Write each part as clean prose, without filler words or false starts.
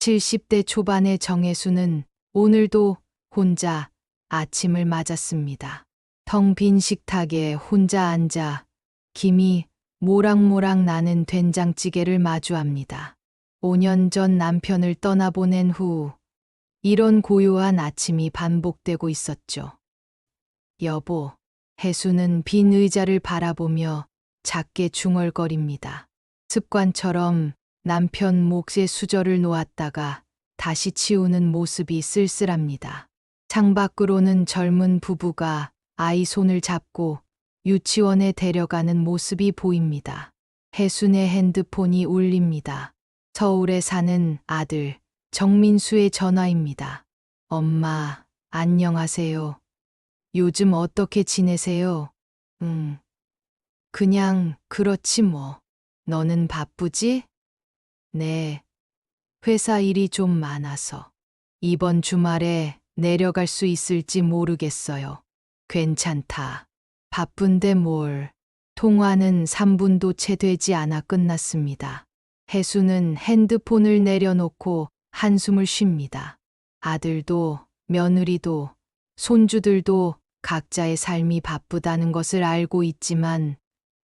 70대 초반의 정혜수는 오늘도 혼자 아침을 맞았습니다. 텅 빈 식탁에 혼자 앉아 김이 모락모락 나는 된장찌개를 마주합니다. 5년 전 남편을 떠나보낸 후 이런 고요한 아침이 반복되고 있었죠. 여보, 혜수는 빈 의자를 바라보며 작게 중얼거립니다. 습관처럼 남편 몫에 수저를 놓았다가 다시 치우는 모습이 쓸쓸합니다. 창밖으로는 젊은 부부가 아이 손을 잡고 유치원에 데려가는 모습이 보입니다. 혜순의 핸드폰이 울립니다. 서울에 사는 아들 정민수의 전화입니다. 엄마, 안녕하세요. 요즘 어떻게 지내세요? 그냥 그렇지 뭐. 너는 바쁘지? 네. 회사 일이 좀 많아서. 이번 주말에 내려갈 수 있을지 모르겠어요. 괜찮다. 바쁜데 뭘. 통화는 3분도 채 되지 않아 끝났습니다. 혜수는 핸드폰을 내려놓고 한숨을 쉽니다. 아들도 며느리도 손주들도 각자의 삶이 바쁘다는 것을 알고 있지만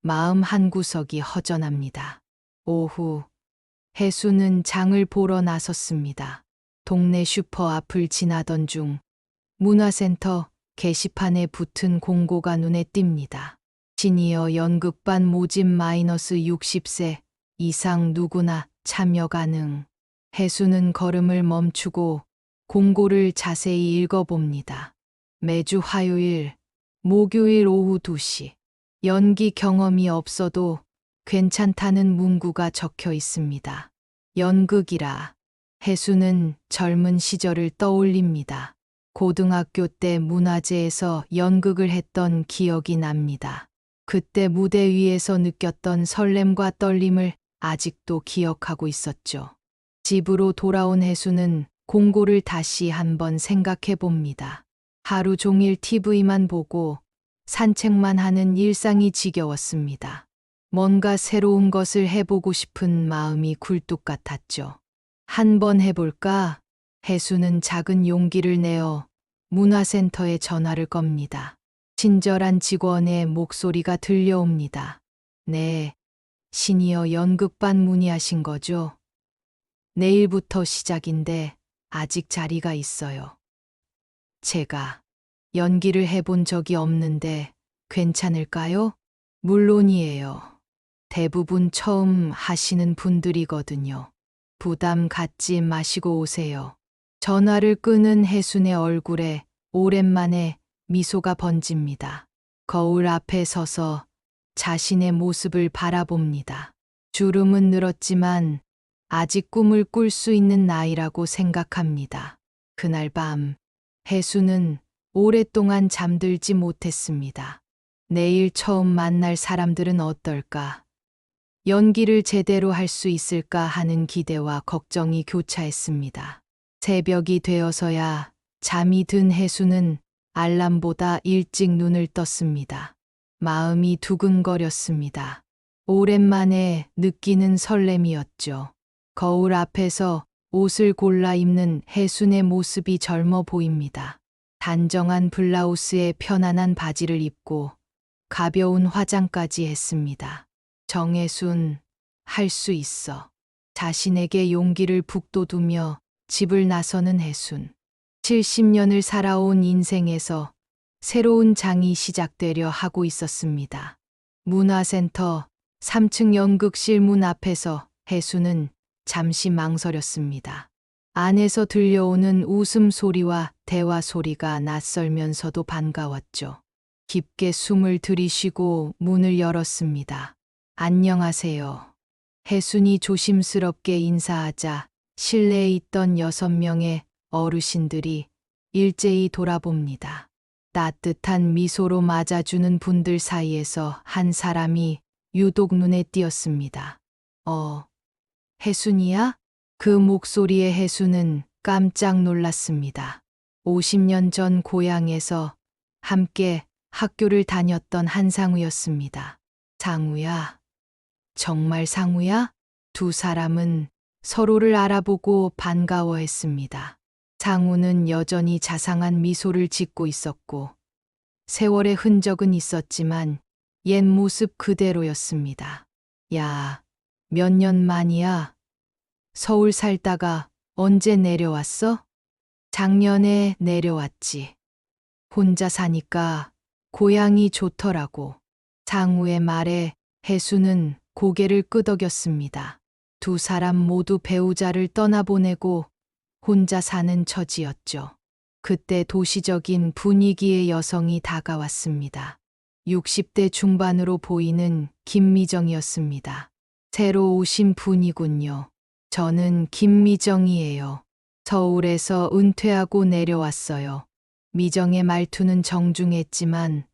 마음 한구석이 허전합니다. 오후 혜수는 장을 보러 나섰습니다. 동네 슈퍼 앞을 지나던 중 문화센터 게시판에 붙은 공고가 눈에 띕니다. 시니어 연극반 모집 -60세 이상 누구나 참여 가능. 혜수는 걸음을 멈추고 공고를 자세히 읽어봅니다. 매주 화요일, 목요일 오후 2시. 연기 경험이 없어도 괜찮다는 문구가 적혀 있습니다. 연극이라. 혜수는 젊은 시절을 떠올립니다. 고등학교 때 문화제에서 연극을 했던 기억이 납니다. 그때 무대 위에서 느꼈던 설렘과 떨림을 아직도 기억하고 있었죠. 집으로 돌아온 혜수는 공고를 다시 한번 생각해 봅니다. 하루 종일 TV만 보고 산책만 하는 일상이 지겨웠습니다. 뭔가 새로운 것을 해보고 싶은 마음이 굴뚝 같았죠. 한번 해볼까? 혜수는 작은 용기를 내어 문화센터에 전화를 겁니다. 친절한 직원의 목소리가 들려옵니다. 네, 시니어 연극반 문의하신 거죠? 내일부터 시작인데 아직 자리가 있어요. 제가 연기를 해본 적이 없는데 괜찮을까요? 물론이에요. 대부분 처음 하시는 분들이거든요. 부담 갖지 마시고 오세요. 전화를 끄는 혜순의 얼굴에 오랜만에 미소가 번집니다. 거울 앞에 서서 자신의 모습을 바라봅니다. 주름은 늘었지만 아직 꿈을 꿀 수 있는 나이라고 생각합니다. 그날 밤 혜수는 오랫동안 잠들지 못했습니다. 내일 처음 만날 사람들은 어떨까? 연기를 제대로 할 수 있을까 하는 기대와 걱정이 교차했습니다. 새벽이 되어서야 잠이 든 혜수는 알람보다 일찍 눈을 떴습니다. 마음이 두근거렸습니다. 오랜만에 느끼는 설렘이었죠. 거울 앞에서 옷을 골라 입는 혜순의 모습이 젊어 보입니다. 단정한 블라우스에 편안한 바지를 입고 가벼운 화장까지 했습니다. 정혜순, 할 수 있어. 자신에게 용기를 북돋우며 집을 나서는 혜순. 70년을 살아온 인생에서 새로운 장이 시작되려 하고 있었습니다. 문화센터 3층 연극실 문 앞에서 혜순은 잠시 망설였습니다. 안에서 들려오는 웃음소리와 대화 소리가 낯설면서도 반가웠죠. 깊게 숨을 들이쉬고 문을 열었습니다. 안녕하세요. 혜순이 조심스럽게 인사하자 실내에 있던 6명의 어르신들이 일제히 돌아봅니다. 따뜻한 미소로 맞아주는 분들 사이에서 한 사람이 유독 눈에 띄었습니다. 혜순이야? 그 목소리에 혜순은 깜짝 놀랐습니다. 50년 전 고향에서 함께 학교를 다녔던 한상우였습니다. 상우야? 정말 상우야? 두 사람은 서로를 알아보고 반가워했습니다. 상우는 여전히 자상한 미소를 짓고 있었고 세월의 흔적은 있었지만 옛 모습 그대로였습니다. 야, 몇 년 만이야? 서울 살다가 언제 내려왔어? 작년에 내려왔지. 혼자 사니까 고향이 좋더라고. 상우의 말에 혜수는 고개를 끄덕였습니다. 두 사람 모두 배우자를 떠나보내고 혼자 사는 처지였죠. 그때 도시적인 분위기의 여성이 다가왔습니다. 60대 중반으로 보이는 김미정이었습니다. 새로 오신 분이군요. 저는 김미정이에요. 서울에서 은퇴하고 내려왔어요. 미정의 말투는 정중했지만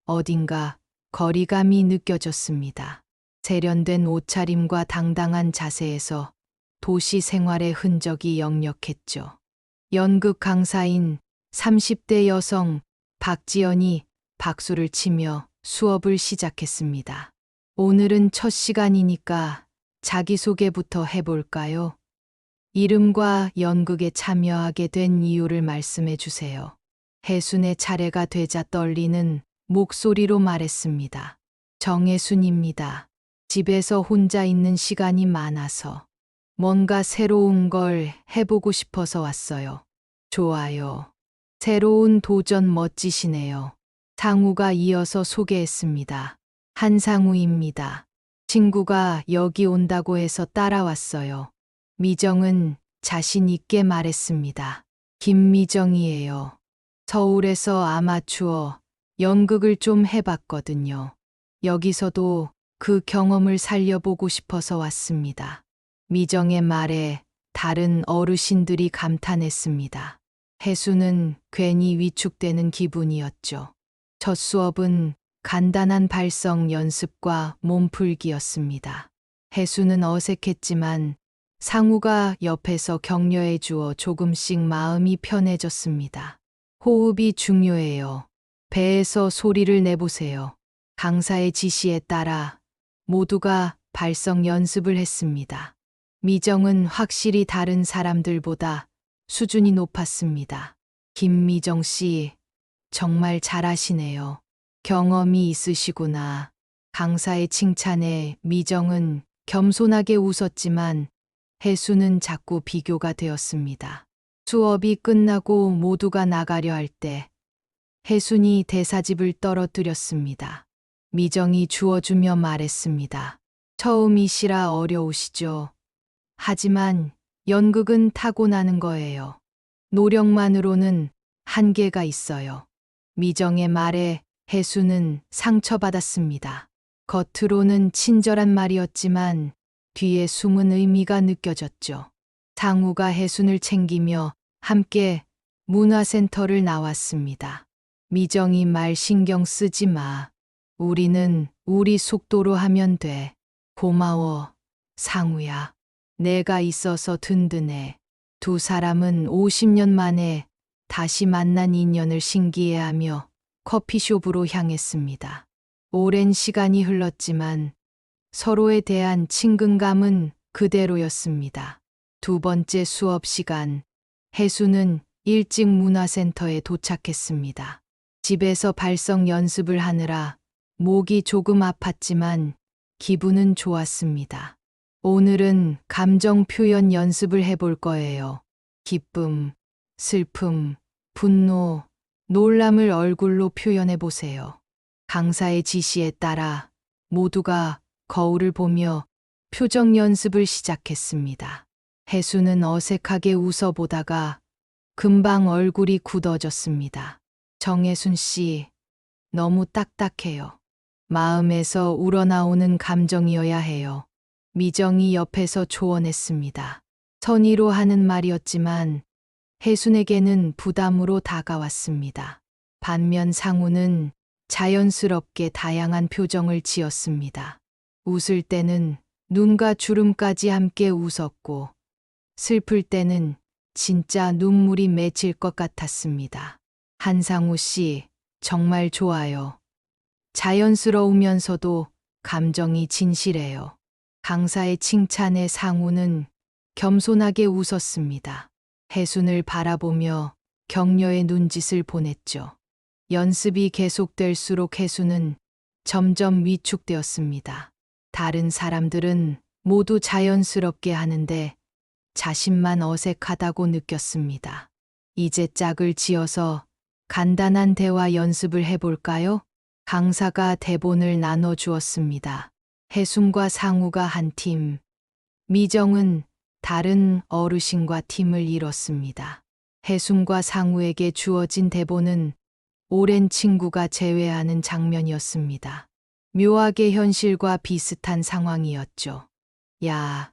어딘가 거리감이 느껴졌습니다. 세련된 옷차림과 당당한 자세에서 도시 생활의 흔적이 역력했죠. 연극 강사인 30대 여성 박지연이 박수를 치며 수업을 시작했습니다. 오늘은 첫 시간이니까 자기소개부터 해볼까요? 이름과 연극에 참여하게 된 이유를 말씀해 주세요. 혜순의 차례가 되자 떨리는 목소리로 말했습니다. 정혜순입니다. 집에서 혼자 있는 시간이 많아서 뭔가 새로운 걸 해보고 싶어서 왔어요. 좋아요. 새로운 도전 멋지시네요. 상우가 이어서 소개했습니다. 한상우입니다. 친구가 여기 온다고 해서 따라왔어요. 미정은 자신 있게 말했습니다. 김미정이에요. 서울에서 아마추어 연극을 좀 해봤거든요. 여기서도 그 경험을 살려보고 싶어서 왔습니다. 미정의 말에 다른 어르신들이 감탄했습니다. 혜수는 괜히 위축되는 기분이었죠. 첫 수업은 간단한 발성 연습과 몸풀기였습니다. 혜수는 어색했지만 상우가 옆에서 격려해 주어 조금씩 마음이 편해졌습니다. 호흡이 중요해요. 배에서 소리를 내보세요. 강사의 지시에 따라 모두가 발성 연습을 했습니다. 미정은 확실히 다른 사람들보다 수준이 높았습니다. 김미정 씨, 정말 잘하시네요. 경험이 있으시구나. 강사의 칭찬에 미정은 겸손하게 웃었지만 혜수는 자꾸 비교가 되었습니다. 수업이 끝나고 모두가 나가려 할 때 혜순이 대사집을 떨어뜨렸습니다. 미정이 주워주며 말했습니다. 처음이시라 어려우시죠. 하지만 연극은 타고나는 거예요. 노력만으로는 한계가 있어요. 미정의 말에 혜수는 상처받았습니다. 겉으로는 친절한 말이었지만 뒤에 숨은 의미가 느껴졌죠. 상우가 혜순을 챙기며 함께 문화센터를 나왔습니다. 미정이 말 신경 쓰지 마. 우리는 우리 속도로 하면 돼. 고마워, 상우야. 내가 있어서 든든해. 두 사람은 50년 만에 다시 만난 인연을 신기해하며 커피숍으로 향했습니다. 오랜 시간이 흘렀지만 서로에 대한 친근감은 그대로였습니다. 두 번째 수업 시간, 혜수는 일찍 문화센터에 도착했습니다. 집에서 발성 연습을 하느라 목이 조금 아팠지만 기분은 좋았습니다. 오늘은 감정 표현 연습을 해볼 거예요. 기쁨, 슬픔, 분노, 놀람을 얼굴로 표현해 보세요. 강사의 지시에 따라 모두가 거울을 보며 표정 연습을 시작했습니다. 혜수는 어색하게 웃어보다가 금방 얼굴이 굳어졌습니다. 정혜순 씨, 너무 딱딱해요. 마음에서 우러나오는 감정이어야 해요. 미정이 옆에서 조언했습니다. 선의로 하는 말이었지만 혜순에게는 부담으로 다가왔습니다. 반면 상우는 자연스럽게 다양한 표정을 지었습니다. 웃을 때는 눈과 주름까지 함께 웃었고 슬플 때는 진짜 눈물이 맺힐 것 같았습니다. 한상우 씨, 정말 좋아요. 자연스러우면서도 감정이 진실해요. 강사의 칭찬에 상우는 겸손하게 웃었습니다. 혜순을 바라보며 격려의 눈짓을 보냈죠. 연습이 계속될수록 혜순은 점점 위축되었습니다. 다른 사람들은 모두 자연스럽게 하는데 자신만 어색하다고 느꼈습니다. 이제 짝을 지어서 간단한 대화 연습을 해볼까요? 강사가 대본을 나눠주었습니다. 혜순과 상우가 한 팀, 미정은 다른 어르신과 팀을 이뤘습니다. 혜순과 상우에게 주어진 대본은 오랜 친구가 재회하는 장면이었습니다. 묘하게 현실과 비슷한 상황이었죠. 야,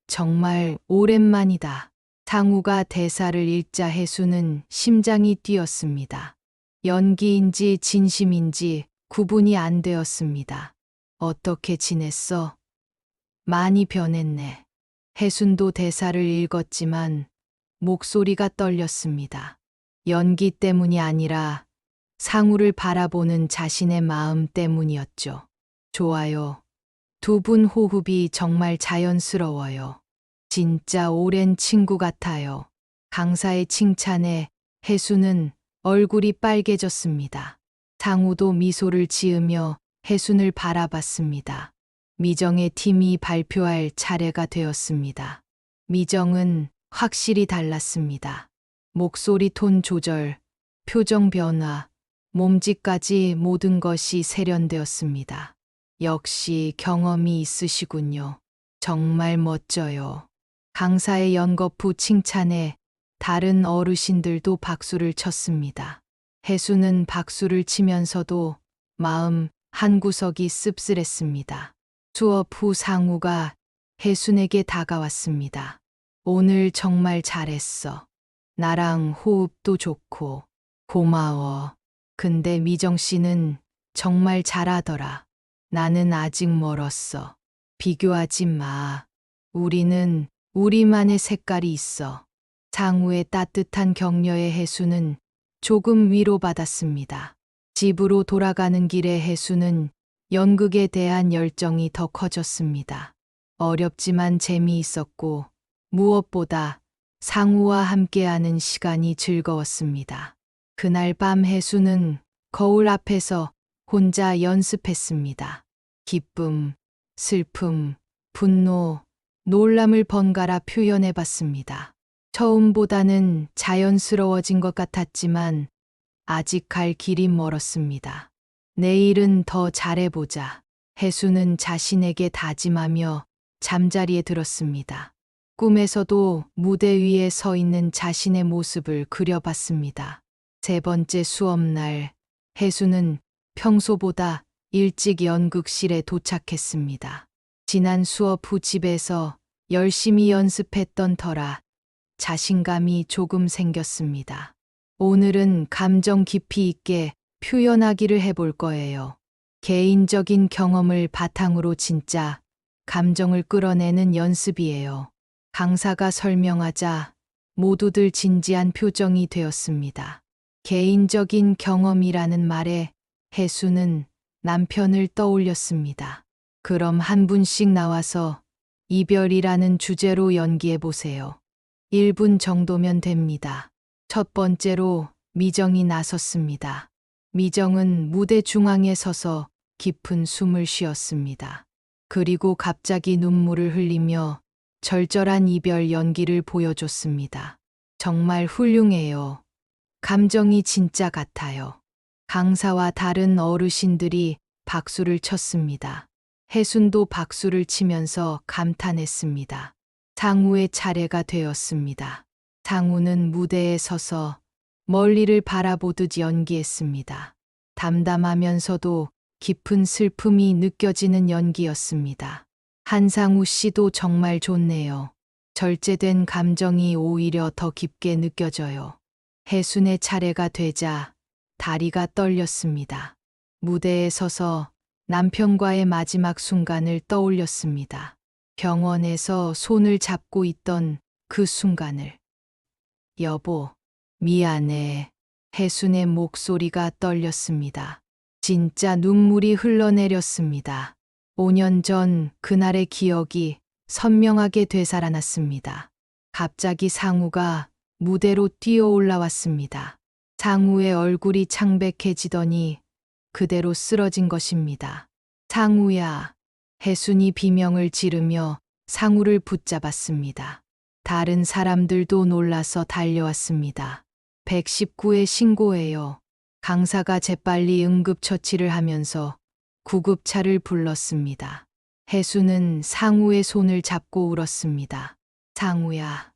정말 오랜만이다. 상우가 대사를 읽자 혜순은 심장이 뛰었습니다. 연기인지 진심인지 구분이 안 되었습니다. 어떻게 지냈어? 많이 변했네. 혜순도 대사를 읽었지만 목소리가 떨렸습니다. 연기 때문이 아니라 상우를 바라보는 자신의 마음 때문이었죠. 좋아요. 두 분 호흡이 정말 자연스러워요. 진짜 오랜 친구 같아요. 강사의 칭찬에 혜순은 얼굴이 빨개졌습니다. 상우도 미소를 지으며 혜순을 바라봤습니다. 미정의 팀이 발표할 차례가 되었습니다. 미정은 확실히 달랐습니다. 목소리 톤 조절, 표정 변화, 몸짓까지 모든 것이 세련되었습니다. 역시 경험이 있으시군요. 정말 멋져요. 강사의 연거푸 칭찬에 다른 어르신들도 박수를 쳤습니다. 혜순은 박수를 치면서도 마음 한구석이 씁쓸했습니다. 수업 후 상우가 혜순에게 다가왔습니다. 오늘 정말 잘했어. 나랑 호흡도 좋고 고마워. 근데 미정 씨는 정말 잘하더라. 나는 아직 멀었어. 비교하지 마. 우리는 우리만의 색깔이 있어. 상우의 따뜻한 격려에 혜순은 조금 위로받았습니다. 집으로 돌아가는 길에 혜순은 연극에 대한 열정이 더 커졌습니다. 어렵지만 재미있었고 무엇보다 상우와 함께하는 시간이 즐거웠습니다. 그날 밤 혜순은 거울 앞에서 혼자 연습했습니다. 기쁨, 슬픔, 분노, 놀람을 번갈아 표현해봤습니다. 처음보다는 자연스러워진 것 같았지만 아직 갈 길이 멀었습니다. 내일은 더 잘해보자. 혜순은 자신에게 다짐하며 잠자리에 들었습니다. 꿈에서도 무대 위에 서 있는 자신의 모습을 그려봤습니다. 세 번째 수업날, 혜순은 평소보다 일찍 연극실에 도착했습니다. 지난 수업 후 집에서 열심히 연습했던 터라 자신감이 조금 생겼습니다. 오늘은 감정 깊이 있게 표현하기를 해볼 거예요. 개인적인 경험을 바탕으로 진짜 감정을 끌어내는 연습이에요. 강사가 설명하자 모두들 진지한 표정이 되었습니다. 개인적인 경험이라는 말에 혜순은 남편을 떠올렸습니다. 그럼 한 분씩 나와서 이별이라는 주제로 연기해 보세요. 1분 정도면 됩니다. 첫 번째로 미정이 나섰습니다. 미정은 무대 중앙에 서서 깊은 숨을 쉬었습니다. 그리고 갑자기 눈물을 흘리며 절절한 이별 연기를 보여줬습니다. 정말 훌륭해요. 감정이 진짜 같아요. 강사와 다른 어르신들이 박수를 쳤습니다. 혜순도 박수를 치면서 감탄했습니다. 상우의 차례가 되었습니다. 상우는 무대에 서서 멀리를 바라보듯 연기했습니다. 담담하면서도 깊은 슬픔이 느껴지는 연기였습니다. 한상우 씨도 정말 좋네요. 절제된 감정이 오히려 더 깊게 느껴져요. 혜순의 차례가 되자 다리가 떨렸습니다. 무대에 서서 남편과의 마지막 순간을 떠올렸습니다. 병원에서 손을 잡고 있던 그 순간을. 여보, 미안해. 혜순의 목소리가 떨렸습니다. 진짜 눈물이 흘러내렸습니다. 5년 전 그날의 기억이 선명하게 되살아났습니다. 갑자기 상우가 무대로 뛰어 올라왔습니다. 상우의 얼굴이 창백해지더니 그대로 쓰러진 것입니다. 상우야. 혜순이 비명을 지르며 상우를 붙잡았습니다. 다른 사람들도 놀라서 달려왔습니다. 119에 신고해요. 강사가 재빨리 응급처치를 하면서 구급차를 불렀습니다. 혜수는 상우의 손을 잡고 울었습니다. 상우야,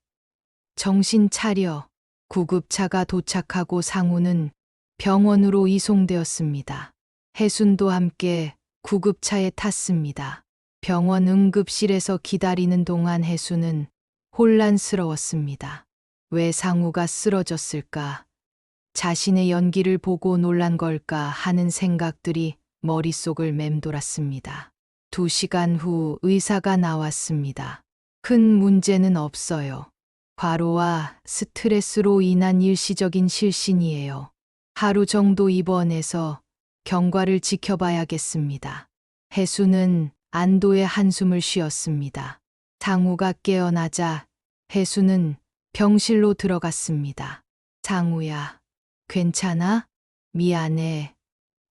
정신 차려. 구급차가 도착하고 상우는 병원으로 이송되었습니다. 혜순도 함께 구급차에 탔습니다. 병원 응급실에서 기다리는 동안 혜수는 혼란스러웠습니다. 왜 상우가 쓰러졌을까? 자신의 연기를 보고 놀란 걸까 하는 생각들이 머릿속을 맴돌았습니다. 2시간 후 의사가 나왔습니다. 큰 문제는 없어요. 과로와 스트레스로 인한 일시적인 실신이에요. 하루 정도 입원해서 경과를 지켜봐야겠습니다. 혜수는 안도의 한숨을 쉬었습니다. 상우가 깨어나자 혜수는 병실로 들어갔습니다. 상우야, 괜찮아? 미안해.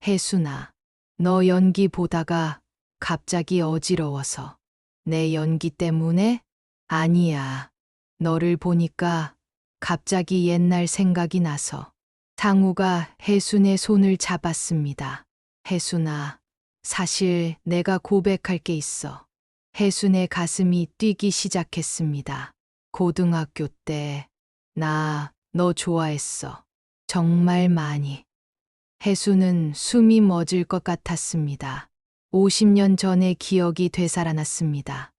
혜순아, 너 연기 보다가 갑자기 어지러워서. 내 연기 때문에? 아니야. 너를 보니까 갑자기 옛날 생각이 나서. 상우가 혜순의 손을 잡았습니다. 혜순아, 사실 내가 고백할 게 있어. 혜순의 가슴이 뛰기 시작했습니다. 고등학교 때 나 너 좋아했어. 정말 많이. 혜수는 숨이 멎을 것 같았습니다. 50년 전의 기억이 되살아났습니다.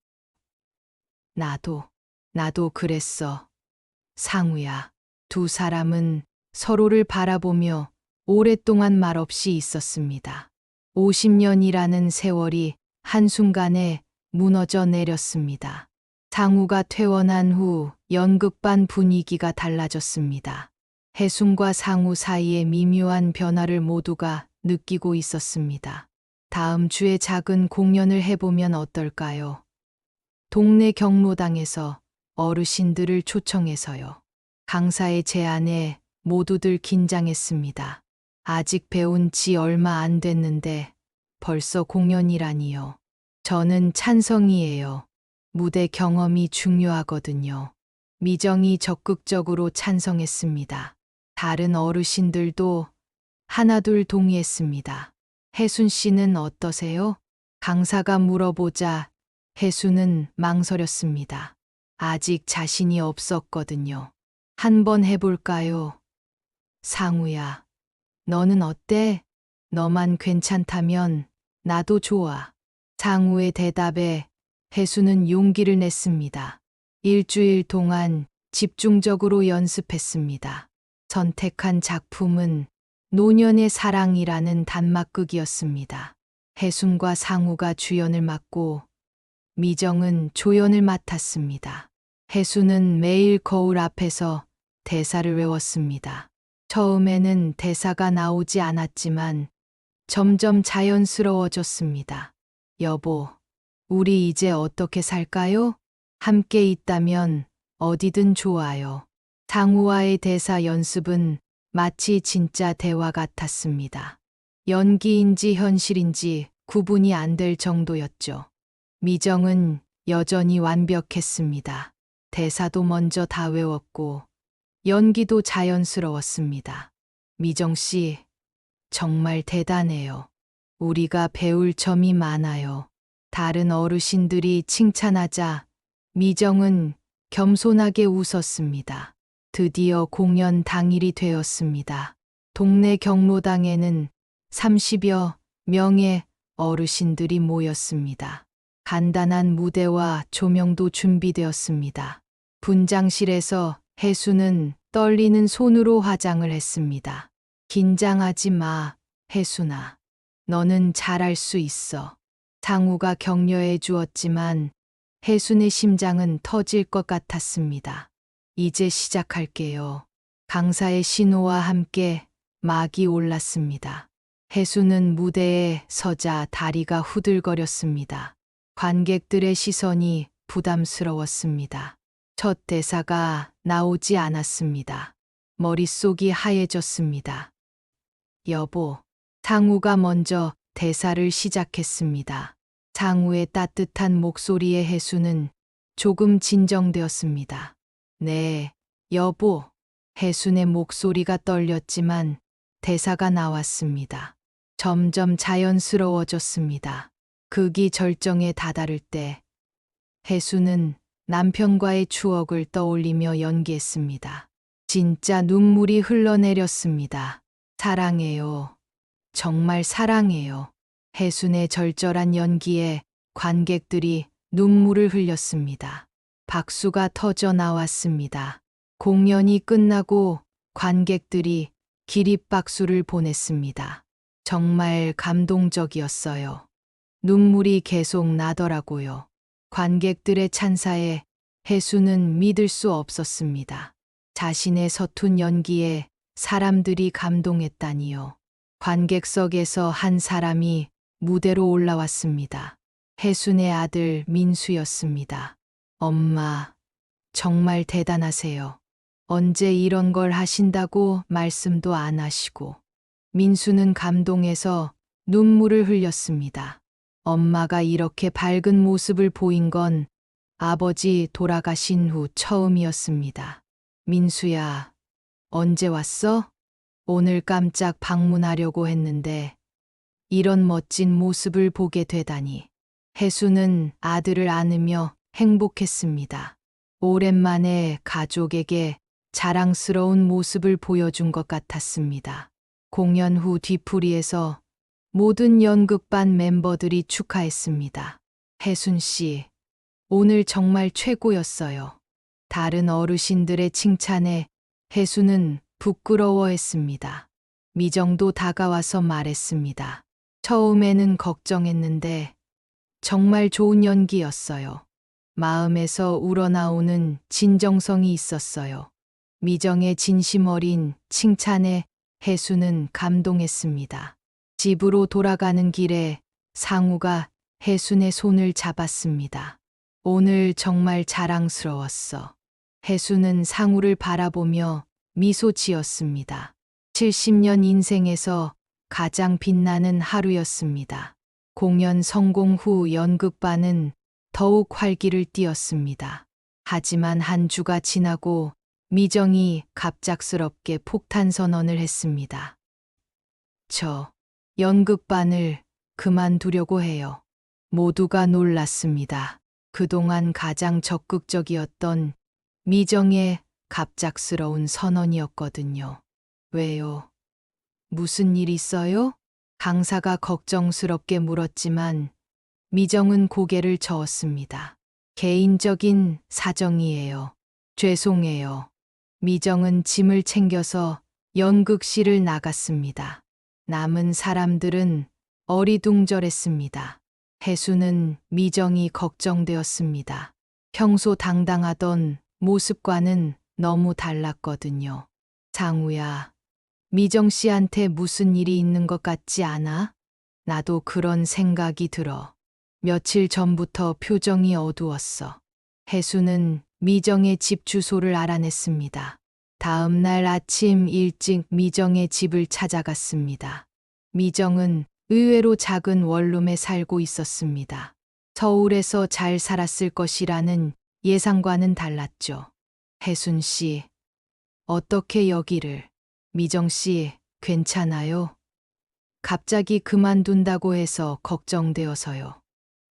나도 그랬어. 상우야. 두 사람은 서로를 바라보며 오랫동안 말없이 있었습니다. 50년이라는 세월이 한순간에 무너져 내렸습니다. 상우가 퇴원한 후 연극반 분위기가 달라졌습니다. 혜순과 상우 사이의 미묘한 변화를 모두가 느끼고 있었습니다. 다음 주에 작은 공연을 해보면 어떨까요? 동네 경로당에서 어르신들을 초청해서요. 강사의 제안에 모두들 긴장했습니다. 아직 배운 지 얼마 안 됐는데 벌써 공연이라니요. 저는 찬성이에요. 무대 경험이 중요하거든요. 미정이 적극적으로 찬성했습니다. 다른 어르신들도 하나둘 동의했습니다. 혜순 씨는 어떠세요? 강사가 물어보자 혜순은 망설였습니다. 아직 자신이 없었거든요. 한번 해볼까요? 상우야, 너는 어때? 너만 괜찮다면 나도 좋아. 상우의 대답에 혜수는 용기를 냈습니다. 일주일 동안 집중적으로 연습했습니다. 선택한 작품은 노년의 사랑이라는 단막극이었습니다. 혜순과 상우가 주연을 맡고 미정은 조연을 맡았습니다. 혜수는 매일 거울 앞에서 대사를 외웠습니다. 처음에는 대사가 나오지 않았지만 점점 자연스러워졌습니다. 여보, 우리 이제 어떻게 살까요? 함께 있다면 어디든 좋아요. 상우와의 대사 연습은 마치 진짜 대화 같았습니다. 연기인지 현실인지 구분이 안 될 정도였죠. 미정은 여전히 완벽했습니다. 대사도 먼저 다 외웠고 연기도 자연스러웠습니다. 미정 씨, 정말 대단해요. 우리가 배울 점이 많아요. 다른 어르신들이 칭찬하자 미정은 겸손하게 웃었습니다. 드디어 공연 당일이 되었습니다. 동네 경로당에는 30여 명의 어르신들이 모였습니다. 간단한 무대와 조명도 준비되었습니다. 분장실에서 혜수는 떨리는 손으로 화장을 했습니다. 긴장하지 마, 혜순아. 너는 잘할 수 있어. 상우가 격려해 주었지만 혜순의 심장은 터질 것 같았습니다. 이제 시작할게요. 강사의 신호와 함께 막이 올랐습니다. 혜순은 무대에 서자 다리가 후들거렸습니다. 관객들의 시선이 부담스러웠습니다. 첫 대사가 나오지 않았습니다. 머릿속이 하얘졌습니다. 여보, 상우가 먼저 대사를 시작했습니다. 상우의 따뜻한 목소리에 혜수는 조금 진정되었습니다. 네, 여보. 혜순의 목소리가 떨렸지만 대사가 나왔습니다. 점점 자연스러워졌습니다. 극이 절정에 다다를 때 혜순은 남편과의 추억을 떠올리며 연기했습니다. 진짜 눈물이 흘러내렸습니다. 사랑해요. 정말 사랑해요. 혜순의 절절한 연기에 관객들이 눈물을 흘렸습니다. 박수가 터져 나왔습니다. 공연이 끝나고 관객들이 기립박수를 보냈습니다. 정말 감동적이었어요. 눈물이 계속 나더라고요. 관객들의 찬사에 혜수는 믿을 수 없었습니다. 자신의 서툰 연기에 사람들이 감동했다니요. 관객석에서 한 사람이 무대로 올라왔습니다. 혜순의 아들 민수였습니다. 엄마, 정말 대단하세요. 언제 이런 걸 하신다고 말씀도 안 하시고. 민수는 감동해서 눈물을 흘렸습니다. 엄마가 이렇게 밝은 모습을 보인 건 아버지 돌아가신 후 처음이었습니다. 민수야, 언제 왔어? 오늘 깜짝 방문하려고 했는데 이런 멋진 모습을 보게 되다니. 혜수는 아들을 안으며 행복했습니다. 오랜만에 가족에게 자랑스러운 모습을 보여준 것 같았습니다. 공연 후 뒤풀이에서 모든 연극반 멤버들이 축하했습니다. 혜순 씨, 오늘 정말 최고였어요. 다른 어르신들의 칭찬에 혜순은 부끄러워했습니다. 미정도 다가와서 말했습니다. 처음에는 걱정했는데 정말 좋은 연기였어요. 마음에서 우러나오는 진정성이 있었어요. 미정의 진심 어린 칭찬에 혜수는 감동했습니다. 집으로 돌아가는 길에 상우가 혜순의 손을 잡았습니다. 오늘 정말 자랑스러웠어. 혜수는 상우를 바라보며 미소 지었습니다. 70년 인생에서 가장 빛나는 하루였습니다. 공연 성공 후 연극반은 더욱 활기를 띠었습니다. 하지만 한 주가 지나고 미정이 갑작스럽게 폭탄 선언을 했습니다. 저 연극반을 그만두려고 해요. 모두가 놀랐습니다. 그동안 가장 적극적이었던 미정의 갑작스러운 선언이었거든요. 왜요? 무슨 일 있어요? 강사가 걱정스럽게 물었지만 미정은 고개를 저었습니다. 개인적인 사정이에요. 죄송해요. 미정은 짐을 챙겨서 연극실을 나갔습니다. 남은 사람들은 어리둥절했습니다. 혜수는 미정이 걱정되었습니다. 평소 당당하던 모습과는 너무 달랐거든요. 상우야, 미정 씨한테 무슨 일이 있는 것 같지 않아? 나도 그런 생각이 들어. 며칠 전부터 표정이 어두웠어. 혜수는 미정의 집 주소를 알아냈습니다. 다음 날 아침 일찍 미정의 집을 찾아갔습니다. 미정은 의외로 작은 원룸에 살고 있었습니다. 서울에서 잘 살았을 것이라는 예상과는 달랐죠. 혜순 씨, 어떻게 여기를? 미정 씨, 괜찮아요? 갑자기 그만둔다고 해서 걱정되어서요.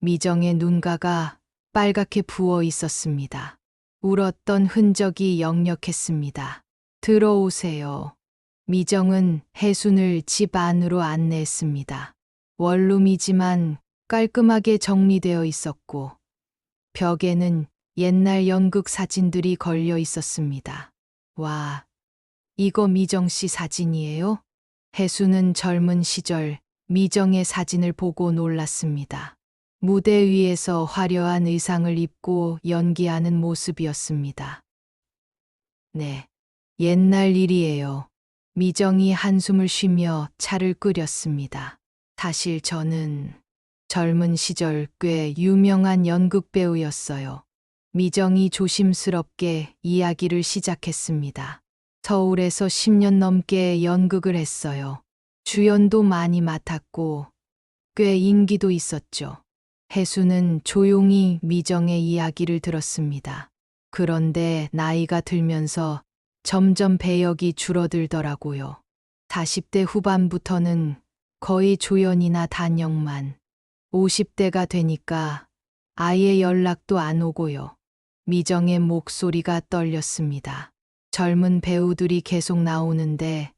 미정의 눈가가 빨갛게 부어 있었습니다. 울었던 흔적이 역력했습니다. 들어오세요. 미정은 혜순을 집 안으로 안내했습니다. 원룸이지만 깔끔하게 정리되어 있었고 벽에는 옛날 연극 사진들이 걸려 있었습니다. 와, 이거 미정 씨 사진이에요? 혜수는 젊은 시절 미정의 사진을 보고 놀랐습니다. 무대 위에서 화려한 의상을 입고 연기하는 모습이었습니다. 네, 옛날 일이에요. 미정이 한숨을 쉬며 차를 끓였습니다. 사실 저는 젊은 시절 꽤 유명한 연극 배우였어요. 미정이 조심스럽게 이야기를 시작했습니다. 서울에서 10년 넘게 연극을 했어요. 주연도 많이 맡았고 꽤 인기도 있었죠. 혜수는 조용히 미정의 이야기를 들었습니다. 그런데 나이가 들면서 점점 배역이 줄어들더라고요. 40대 후반부터는 거의 조연이나 단역만, 50대가 되니까 아예 연락도 안 오고요. 미정의 목소리가 떨렸습니다. 젊은 배우들이 계속 나오는데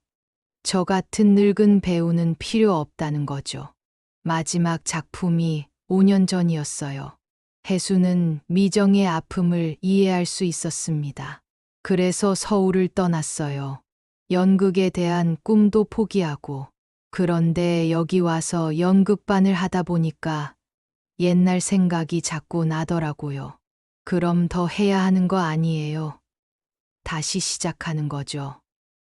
저 같은 늙은 배우는 필요 없다는 거죠. 마지막 작품이 5년 전이었어요. 혜수는 미정의 아픔을 이해할 수 있었습니다. 그래서 서울을 떠났어요. 연극에 대한 꿈도 포기하고. 그런데 여기 와서 연극반을 하다 보니까 옛날 생각이 자꾸 나더라고요. 그럼 더 해야 하는 거 아니에요? 다시 시작하는 거죠.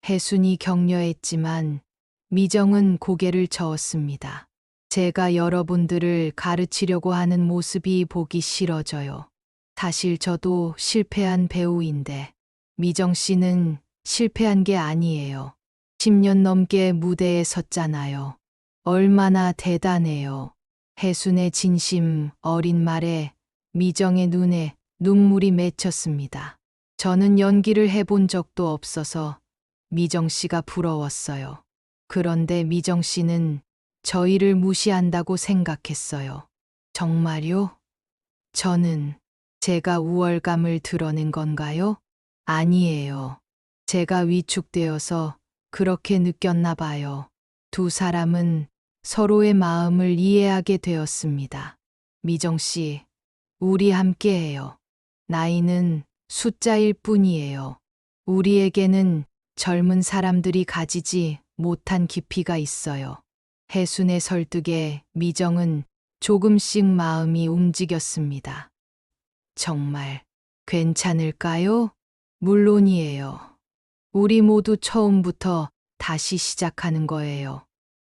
혜순이 격려했지만 미정은 고개를 저었습니다. 제가 여러분들을 가르치려고 하는 모습이 보기 싫어져요. 사실 저도 실패한 배우인데 미정 씨는 실패한 게 아니에요. 10년 넘게 무대에 섰잖아요. 얼마나 대단해요. 혜순의 진심 어린 말에 미정의 눈에 눈물이 맺혔습니다. 저는 연기를 해본 적도 없어서 미정 씨가 부러웠어요. 그런데 미정 씨는 저희를 무시한다고 생각했어요. 정말요? 저는 제가 우월감을 드러낸 건가요? 아니에요. 제가 위축되어서 그렇게 느꼈나 봐요. 두 사람은 서로의 마음을 이해하게 되었습니다. 미정 씨, 우리 함께해요. 나이는 숫자일 뿐이에요. 우리에게는 젊은 사람들이 가지지 못한 깊이가 있어요. 혜순의 설득에 미정은 조금씩 마음이 움직였습니다. 정말 괜찮을까요? 물론이에요. 우리 모두 처음부터 다시 시작하는 거예요.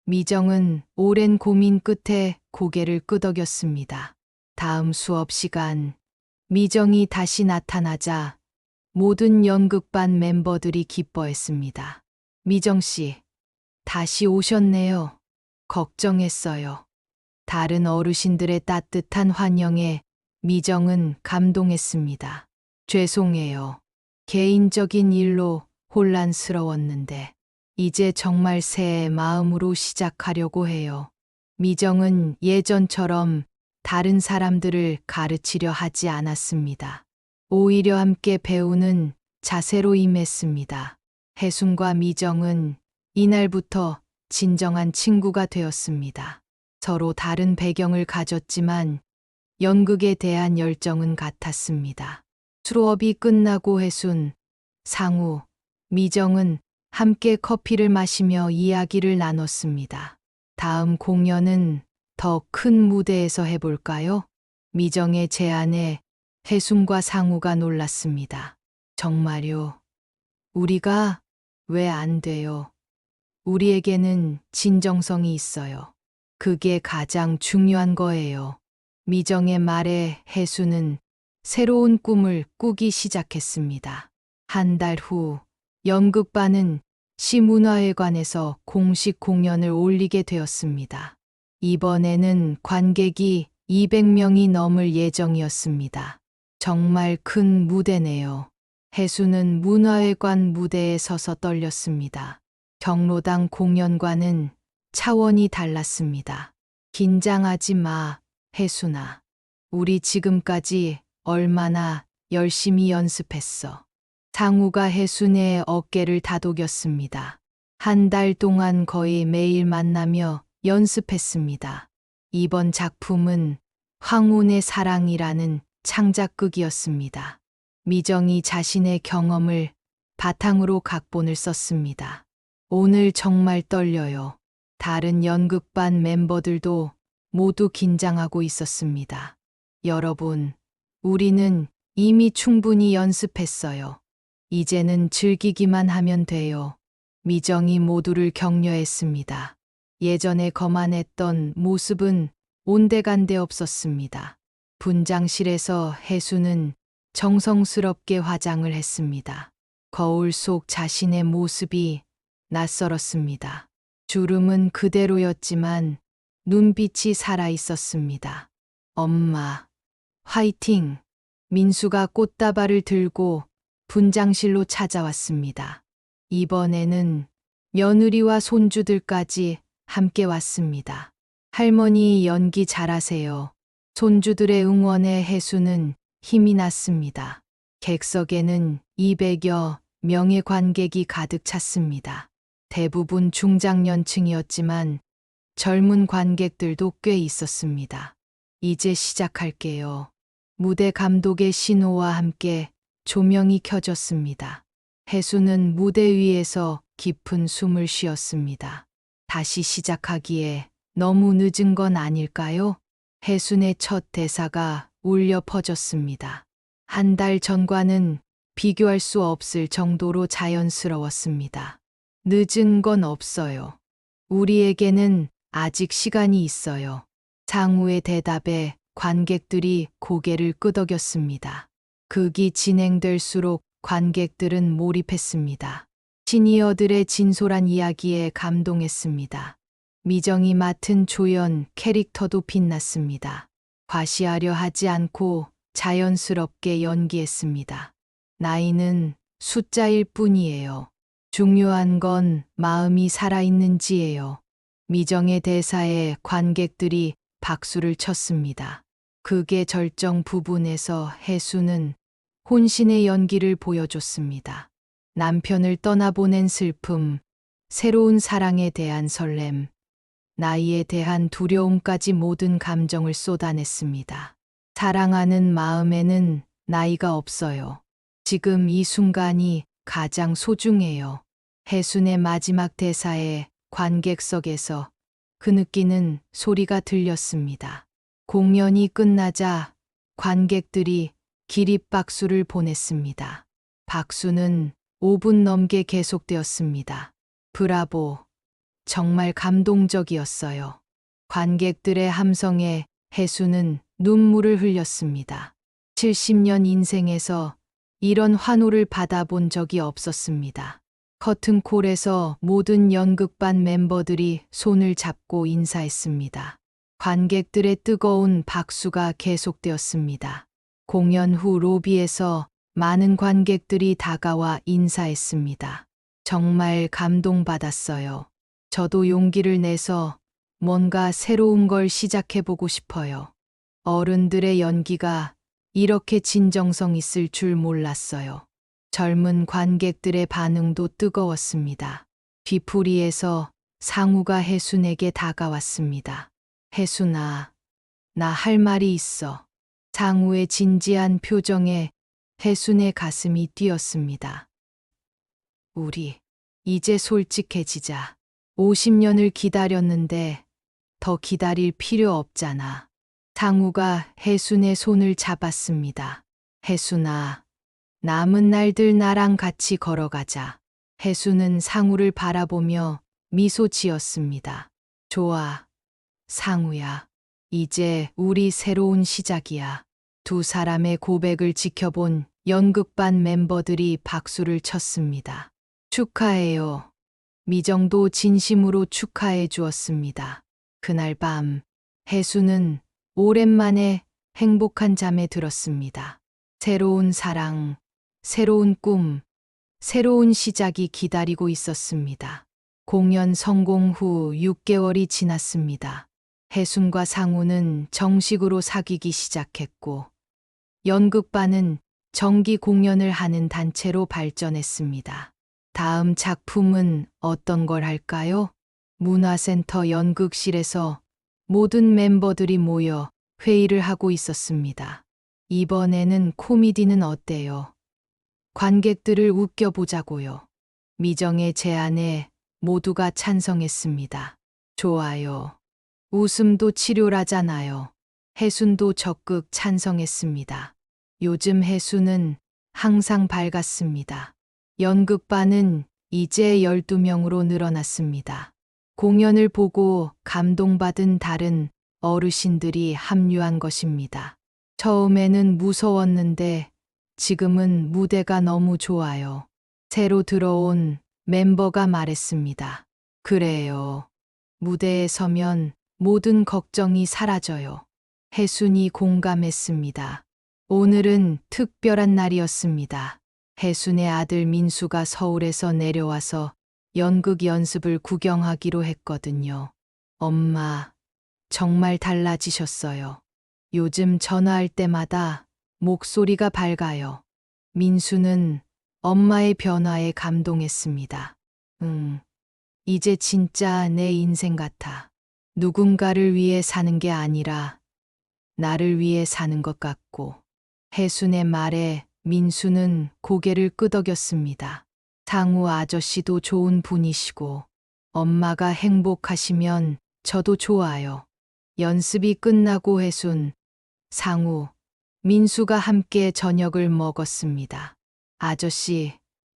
미정은 오랜 고민 끝에 고개를 끄덕였습니다. 다음 수업 시간, 미정이 다시 나타나자 모든 연극반 멤버들이 기뻐했습니다. 미정 씨, 다시 오셨네요. 걱정했어요. 다른 어르신들의 따뜻한 환영에 미정은 감동했습니다. 죄송해요. 개인적인 일로 혼란스러웠는데, 이제 정말 새 마음으로 시작하려고 해요. 미정은 예전처럼 다른 사람들을 가르치려 하지 않았습니다. 오히려 함께 배우는 자세로 임했습니다. 혜순과 미정은 이날부터 진정한 친구가 되었습니다. 서로 다른 배경을 가졌지만 연극에 대한 열정은 같았습니다. 수업이 끝나고 혜순, 상우, 미정은 함께 커피를 마시며 이야기를 나눴습니다. 다음 공연은 더 큰 무대에서 해볼까요? 미정의 제안에 혜순과 상우가 놀랐습니다. 정말요? 우리가 왜 안 돼요? 우리에게는 진정성이 있어요. 그게 가장 중요한 거예요. 미정의 말에 혜순은 새로운 꿈을 꾸기 시작했습니다. 한 달 후 연극반은 시문화회관에서 공식 공연을 올리게 되었습니다. 이번에는 관객이 200명이 넘을 예정이었습니다. 정말 큰 무대네요. 혜수는 문화회관 무대에 서서 떨렸습니다. 경로당 공연과는 차원이 달랐습니다. 긴장하지 마, 혜순아. 우리 지금까지 얼마나 열심히 연습했어. 상우가 혜순의 어깨를 다독였습니다. 한 달 동안 거의 매일 만나며 연습했습니다. 이번 작품은 황혼의 사랑이라는 창작극이었습니다. 미정이 자신의 경험을 바탕으로 각본을 썼습니다. 오늘 정말 떨려요. 다른 연극반 멤버들도 모두 긴장하고 있었습니다. 여러분, 우리는 이미 충분히 연습했어요. 이제는 즐기기만 하면 돼요. 미정이 모두를 격려했습니다. 예전에 거만했던 모습은 온데간데 없었습니다. 분장실에서 혜수는 정성스럽게 화장을 했습니다. 거울 속 자신의 모습이 낯설었습니다. 주름은 그대로였지만 눈빛이 살아 있었습니다. 엄마, 화이팅! 민수가 꽃다발을 들고 분장실로 찾아왔습니다. 이번에는 며느리와 손주들까지 함께 왔습니다. 할머니 연기 잘하세요. 손주들의 응원에 혜수는 힘이 났습니다. 객석에는 200여 명의 관객이 가득 찼습니다. 대부분 중장년층이었지만 젊은 관객들도 꽤 있었습니다. 이제 시작할게요. 무대 감독의 신호와 함께 조명이 켜졌습니다. 혜수는 무대 위에서 깊은 숨을 쉬었습니다. 다시 시작하기에 너무 늦은 건 아닐까요? 혜순의 첫 대사가 울려 퍼졌습니다. 한 달 전과는 비교할 수 없을 정도로 자연스러웠습니다. 늦은 건 없어요. 우리에게는 아직 시간이 있어요. 장우의 대답에 관객들이 고개를 끄덕였습니다. 극이 진행될수록 관객들은 몰입했습니다. 시니어들의 진솔한 이야기에 감동했습니다. 미정이 맡은 조연 캐릭터도 빛났습니다. 과시하려 하지 않고 자연스럽게 연기했습니다. 나이는 숫자일 뿐이에요. 중요한 건 마음이 살아있는지예요. 미정의 대사에 관객들이 박수를 쳤습니다. 극의 절정 부분에서 혜수는 혼신의 연기를 보여줬습니다. 남편을 떠나보낸 슬픔, 새로운 사랑에 대한 설렘, 나이에 대한 두려움까지 모든 감정을 쏟아냈습니다. 사랑하는 마음에는 나이가 없어요. 지금 이 순간이 가장 소중해요. 혜순의 마지막 대사에 관객석에서 그 느끼는 소리가 들렸습니다. 공연이 끝나자 관객들이 기립박수를 보냈습니다. 박수는 5분 넘게 계속되었습니다. 브라보! 정말 감동적이었어요. 관객들의 함성에 혜수는 눈물을 흘렸습니다. 70년 인생에서 이런 환호를 받아본 적이 없었습니다. 커튼콜에서 모든 연극반 멤버들이 손을 잡고 인사했습니다. 관객들의 뜨거운 박수가 계속되었습니다. 공연 후 로비에서 많은 관객들이 다가와 인사했습니다. 정말 감동받았어요. 저도 용기를 내서 뭔가 새로운 걸 시작해보고 싶어요. 어른들의 연기가 이렇게 진정성 있을 줄 몰랐어요. 젊은 관객들의 반응도 뜨거웠습니다. 뒤풀이에서 상우가 혜순에게 다가왔습니다. 혜순아, 나 할 말이 있어. 상우의 진지한 표정에 혜순의 가슴이 뛰었습니다. 우리 이제 솔직해지자. 50년을 기다렸는데 더 기다릴 필요 없잖아. 상우가 혜순의 손을 잡았습니다. 혜순아, 남은 날들 나랑 같이 걸어가자. 혜순은 상우를 바라보며 미소 지었습니다. 좋아, 상우야. 이제 우리 새로운 시작이야. 두 사람의 고백을 지켜본 연극반 멤버들이 박수를 쳤습니다. 축하해요. 미정도 진심으로 축하해 주었습니다. 그날 밤, 혜수는 오랜만에 행복한 잠에 들었습니다. 새로운 사랑, 새로운 꿈, 새로운 시작이 기다리고 있었습니다. 공연 성공 후 6개월이 지났습니다. 혜순과 상우는 정식으로 사귀기 시작했고, 연극반은 정기 공연을 하는 단체로 발전했습니다. 다음 작품은 어떤 걸 할까요? 문화센터 연극실에서 모든 멤버들이 모여 회의를 하고 있었습니다. 이번에는 코미디는 어때요? 관객들을 웃겨보자고요. 미정의 제안에 모두가 찬성했습니다. 좋아요. 웃음도 치료라잖아요. 혜순도 적극 찬성했습니다. 요즘 혜순은 항상 밝았습니다. 연극반은 이제 12명으로 늘어났습니다. 공연을 보고 감동받은 다른 어르신들이 합류한 것입니다. 처음에는 무서웠는데 지금은 무대가 너무 좋아요. 새로 들어온 멤버가 말했습니다. 그래요. 무대에 서면 모든 걱정이 사라져요. 혜순이 공감했습니다. 오늘은 특별한 날이었습니다. 혜순의 아들 민수가 서울에서 내려와서 연극 연습을 구경하기로 했거든요. 엄마, 정말 달라지셨어요. 요즘 전화할 때마다 목소리가 밝아요. 민수는 엄마의 변화에 감동했습니다. 이제 진짜 내 인생 같아. 누군가를 위해 사는 게 아니라 나를 위해 사는 것 같고. 혜순의 말에 민수는 고개를 끄덕였습니다. 상우 아저씨도 좋은 분이시고 엄마가 행복하시면 저도 좋아요. 연습이 끝나고 혜순, 상우, 민수가 함께 저녁을 먹었습니다. 아저씨,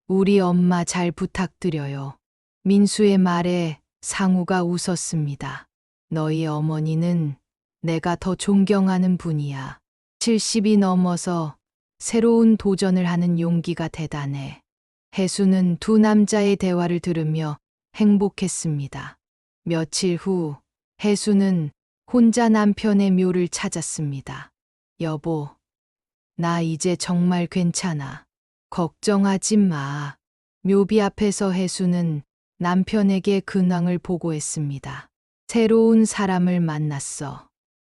우리 엄마 잘 부탁드려요. 민수의 말에 상우가 웃었습니다. 너희 어머니는 내가 더 존경하는 분이야. 70이 넘어서 새로운 도전을 하는 용기가 대단해. 혜수는 두 남자의 대화를 들으며 행복했습니다. 며칠 후 혜수는 혼자 남편의 묘를 찾았습니다. 여보, 나 이제 정말 괜찮아. 걱정하지 마. 묘비 앞에서 혜수는 남편에게 근황을 보고했습니다. 새로운 사람을 만났어.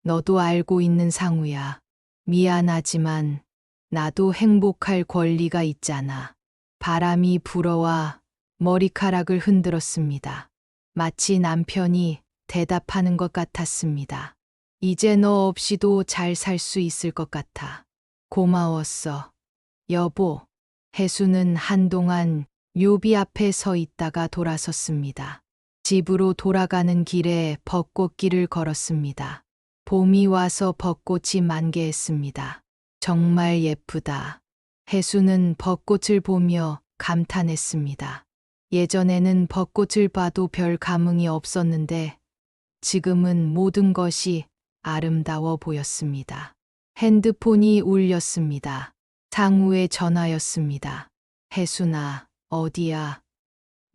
너도 알고 있는 상우야. 미안하지만 나도 행복할 권리가 있잖아. 바람이 불어와 머리카락을 흔들었습니다. 마치 남편이 대답하는 것 같았습니다. 이제 너 없이도 잘 살 수 있을 것 같아. 고마웠어. 여보, 혜수는 한동안 묘비 앞에 서 있다가 돌아섰습니다. 집으로 돌아가는 길에 벚꽃길을 걸었습니다. 봄이 와서 벚꽃이 만개했습니다. 정말 예쁘다. 혜수는 벚꽃을 보며 감탄했습니다. 예전에는 벚꽃을 봐도 별 감흥이 없었는데 지금은 모든 것이 아름다워 보였습니다. 핸드폰이 울렸습니다. 상우의 전화였습니다. 혜순아, 어디야?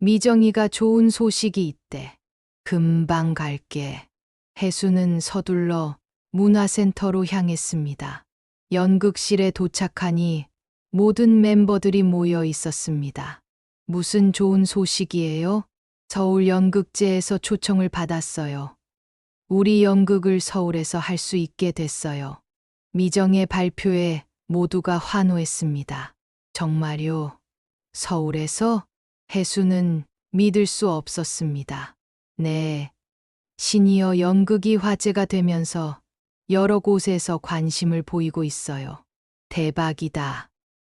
미정이가 좋은 소식이 있대. 금방 갈게. 혜수는 서둘러 문화센터로 향했습니다. 연극실에 도착하니 모든 멤버들이 모여 있었습니다. 무슨 좋은 소식이에요? 서울 연극제에서 초청을 받았어요. 우리 연극을 서울에서 할 수 있게 됐어요. 미정의 발표에 모두가 환호했습니다. 정말요? 서울에서? 혜수는 믿을 수 없었습니다. 네. 시니어 연극이 화제가 되면서 여러 곳에서 관심을 보이고 있어요. 대박이다.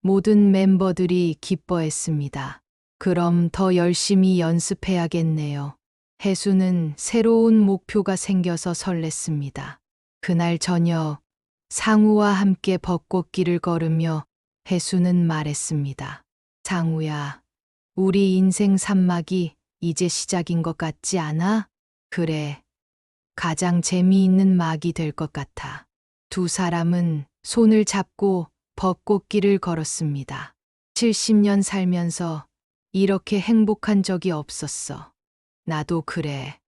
모든 멤버들이 기뻐했습니다. 그럼 더 열심히 연습해야겠네요. 혜수는 새로운 목표가 생겨서 설렜습니다. 그날 저녁 상우와 함께 벚꽃길을 걸으며 혜수는 말했습니다. 상우야, 우리 인생 산막이 이제 시작인 것 같지 않아? 그래, 가장 재미있는 막이 될 것 같아. 두 사람은 손을 잡고 벚꽃길을 걸었습니다. 70년 살면서 이렇게 행복한 적이 없었어. 나도 그래.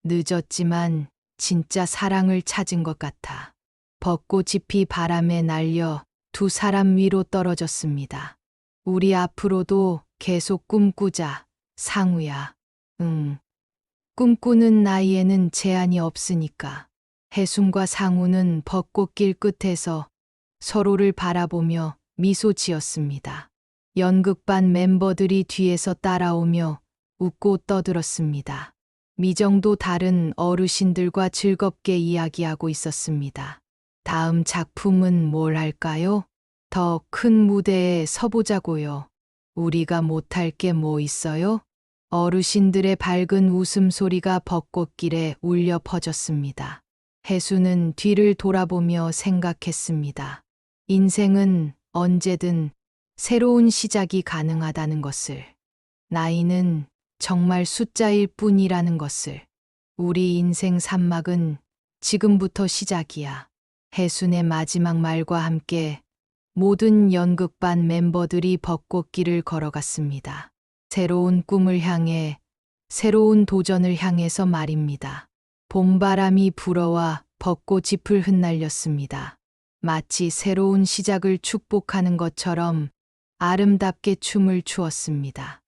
늦었지만 진짜 사랑을 찾은 것 같아. 벚꽃잎이 바람에 날려 두 사람 위로 떨어졌습니다. 우리 앞으로도 계속 꿈꾸자, 상우야. 응. 꿈꾸는 나이에는 제한이 없으니까. 혜순과 상우는 벚꽃길 끝에서 서로를 바라보며 미소 지었습니다. 연극반 멤버들이 뒤에서 따라오며 웃고 떠들었습니다. 미정도 다른 어르신들과 즐겁게 이야기하고 있었습니다. 다음 작품은 뭘 할까요? 더 큰 무대에 서보자고요. 우리가 못할 게 뭐 있어요? 어르신들의 밝은 웃음소리가 벚꽃길에 울려 퍼졌습니다. 혜수는 뒤를 돌아보며 생각했습니다. 인생은 언제든 새로운 시작이 가능하다는 것을, 나이는 정말 숫자일 뿐이라는 것을, 우리 인생 산막은 지금부터 시작이야. 혜순의 마지막 말과 함께 모든 연극반 멤버들이 벚꽃길을 걸어갔습니다. 새로운 꿈을 향해, 새로운 도전을 향해서 말입니다. 봄바람이 불어와 벚꽃잎을 흩날렸습니다. 마치 새로운 시작을 축복하는 것처럼 아름답게 춤을 추었습니다.